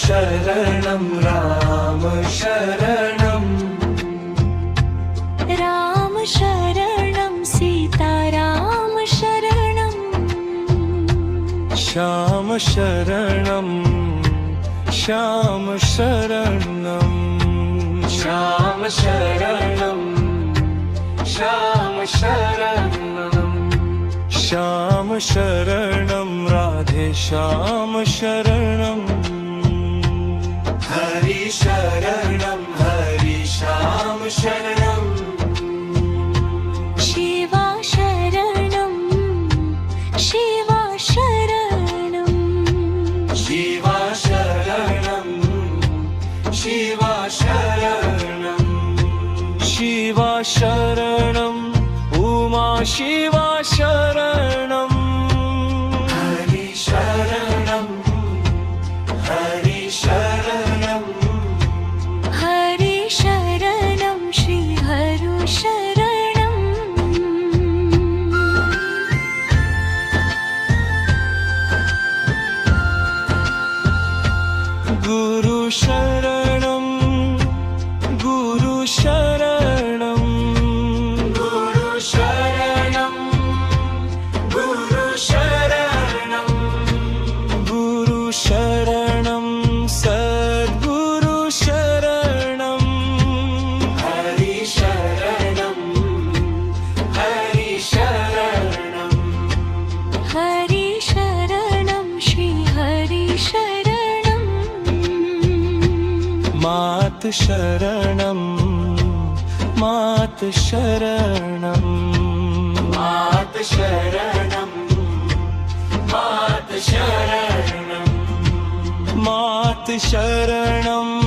शरणं राम शरणं राम शरणं सीताराम शरणं श्याम शरणं श्याम शरणं श्याम शरणं श्याम शरणं श्याम शरणं राधे श्याम शरणं हरि शरणं हरि श्याम शरणं शिवा शरणं शिवा शरणं शिवा शरणं शिवा शरणं शिवा शरणं उमा शिवा शरणं हरि शरणं हरि शरणं हरि शरणं श्री हरु शरणं गुरु शरणं गुरु शरणं गुरु शरणं गुरु शरणं गुरु शरणं सद्गुरु शरणं हरि शरणं हरि शरणं हरि शरणं श्री हरि शरणं मात शरणं मात शरणं मात शरणं मात शरणं मात शरणं